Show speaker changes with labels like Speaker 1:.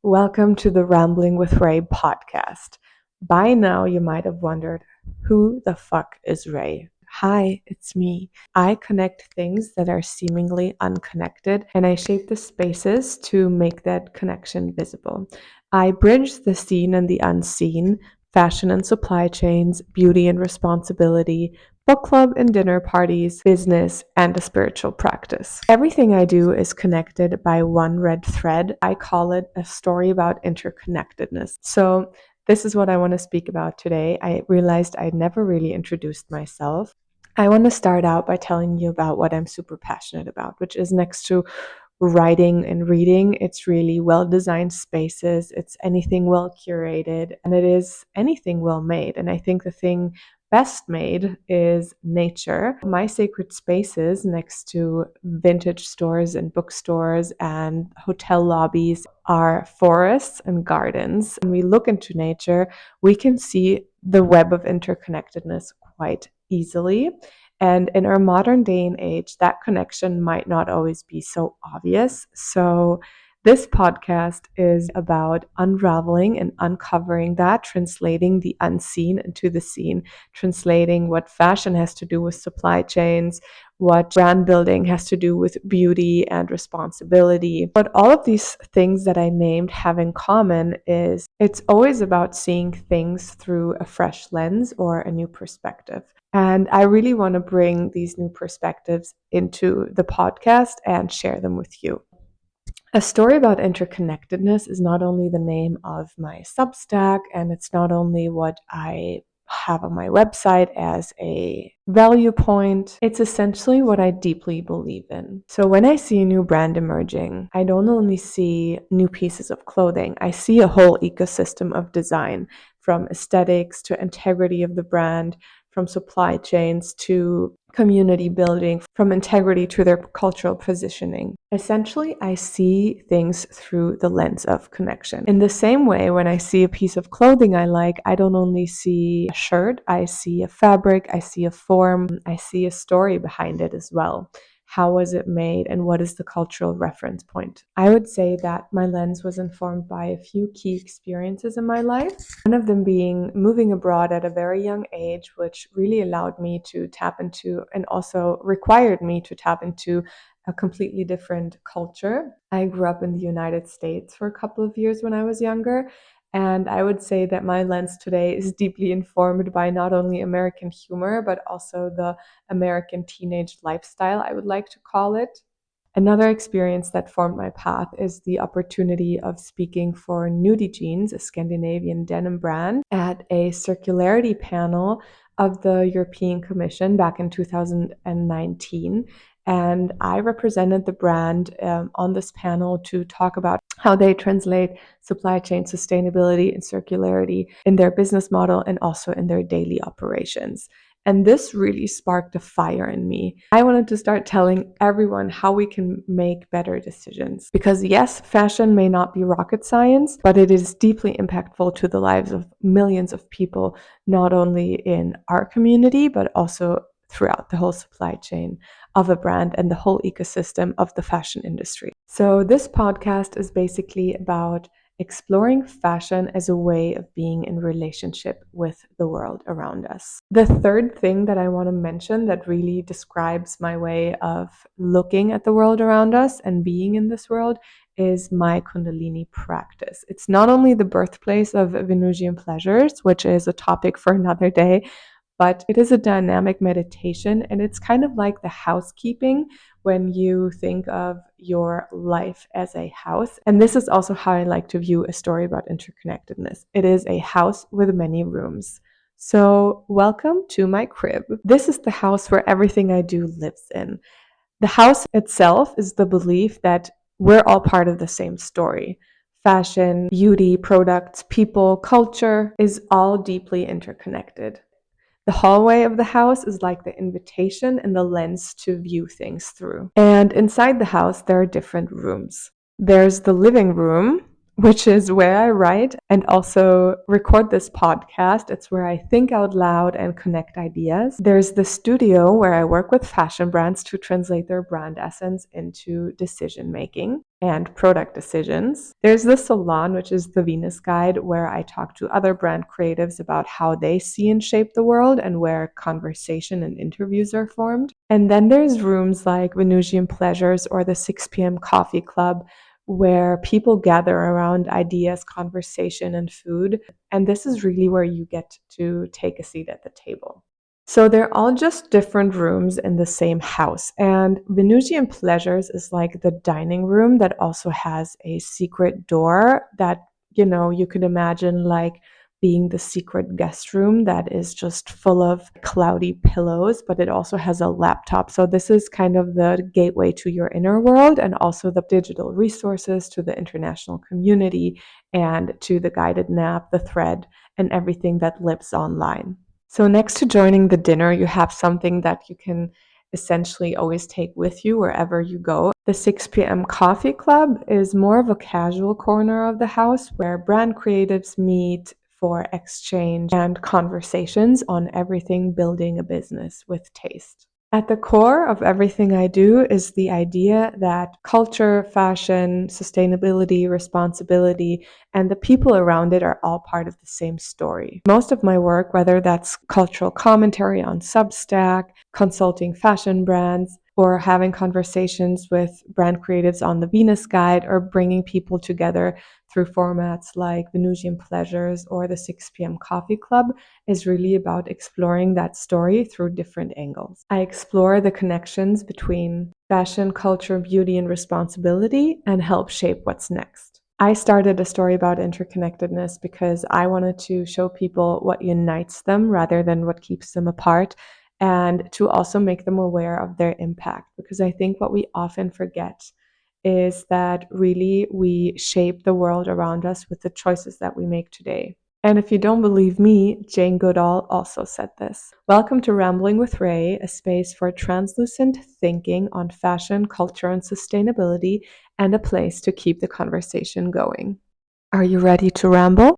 Speaker 1: Welcome to the Rambling with Ray podcast. By now, you might have wondered, who the fuck is Ray? Hi, it's me. I connect things that are seemingly unconnected, and I shape the spaces to make that connection visible. I bridge the seen and the unseen, fashion and supply chains, beauty and responsibility, book club and dinner parties, business, and a spiritual practice. Everything I do is connected by one red thread. I call it a story about interconnectedness. So, this is what I want to speak about today. I realized I never really introduced myself. I want to start out by telling you about what I'm super passionate about, which is next to writing and reading. It's really well designed spaces, it's anything well curated, and it is anything well made. And I think the thing best made is nature. My sacred spaces next to vintage stores and bookstores and hotel lobbies are forests and gardens. When we look into nature, we can see the web of interconnectedness quite easily. And in our modern day and age, that connection might not always be so obvious. So, this podcast is about unraveling and uncovering that, translating the unseen into the seen, translating what fashion has to do with supply chains, what brand building has to do with beauty and responsibility. But all of these things that I named have in common is it's always about seeing things through a fresh lens or a new perspective. And I really want to bring these new perspectives into the podcast and share them with you. A story about interconnectedness is not only the name of my Substack, and it's not only what I have on my website as a value point, it's essentially what I deeply believe in. So when I see a new brand emerging, I don't only see new pieces of clothing, I see a whole ecosystem of design, from aesthetics to integrity of the brand, from supply chains to community building, from integrity to their cultural positioning. Essentially, I see things through the lens of connection. In the same way, when I see a piece of clothing I like, I don't only see a shirt, I see a fabric, I see a form, I see a story behind it as well. How was it made, and what is the cultural reference point? I would say that my lens was informed by a few key experiences in my life. One of them being moving abroad at a very young age, which really allowed me to tap into and also required me to tap into a completely different culture. I grew up in the United States for a couple of years when I was younger. And I would say that my lens today is deeply informed by not only American humor, but also the American teenage lifestyle, I would like to call it. Another experience that formed my path is the opportunity of speaking for Nudie Jeans, a Scandinavian denim brand, at a circularity panel of the European Commission back in 2019. And I represented the brand on this panel to talk about how they translate supply chain sustainability and circularity in their business model and also in their daily operations. And this really sparked a fire in me. I wanted to start telling everyone how we can make better decisions. Because yes, fashion may not be rocket science, but it is deeply impactful to the lives of millions of people, not only in our community, but also throughout the whole supply chain of a brand and the whole ecosystem of the fashion industry. So this podcast is basically about exploring fashion as a way of being in relationship with the world around us. The third thing that I want to mention that really describes my way of looking at the world around us and being in this world is my Kundalini practice. It's not only the birthplace of Venusian pleasures, which is a topic for another day, but it is a dynamic meditation, and it's kind of like the housekeeping when you think of your life as a house. And this is also how I like to view a story about interconnectedness. It is a house with many rooms. So welcome to my crib. This is the house where everything I do lives in. The house itself is the belief that we're all part of the same story. Fashion, beauty, products, people, culture is all deeply interconnected. The hallway of the house is like the invitation and the lens to view things through. And inside the house, there are different rooms. There's the living room, which is where I write and also record this podcast. It's where I think out loud and connect ideas. There's the studio where I work with fashion brands to translate their brand essence into decision making and product decisions. There's the salon, which is the Venus Guide, where I talk to other brand creatives about how they see and shape the world and where conversation and interviews are formed. And then there's rooms like Venusian Pleasures or the 6 p.m. Coffee Club, where people gather around ideas, conversation, and food. And this is really where you get to take a seat at the table. So they're all just different rooms in the same house. And Venusian Pleasures is like the dining room that also has a secret door that, you could imagine like being the secret guest room that is just full of cloudy pillows, but it also has a laptop. So this is kind of the gateway to your inner world and also the digital resources to the international community and to the guided nap, the thread, and everything that lives online. So next to joining the dinner, you have something that you can essentially always take with you wherever you go. The 6 p.m. Coffee Club is more of a casual corner of the house where brand creatives meet for exchange and conversations on everything building a business with taste. At the core of everything I do is the idea that culture, fashion, sustainability, responsibility, and the people around it are all part of the same story. Most of my work, whether that's cultural commentary on Substack, consulting fashion brands, or having conversations with brand creatives on the Venus Guide, or bringing people together through formats like Venusian Pleasures or the 6 p.m. Coffee Club, is really about exploring that story through different angles. I explore the connections between fashion, culture, beauty, and responsibility and help shape what's next. I started a story about interconnectedness because I wanted to show people what unites them rather than what keeps them apart, and to also make them aware of their impact, because I think what we often forget is that really we shape the world around us with the choices that we make today. And if you don't believe me, Jane Goodall also said this. Welcome to Rambling with Ray, a space for translucent thinking on fashion, culture, and sustainability, and a place to keep the conversation going. Are you ready to ramble?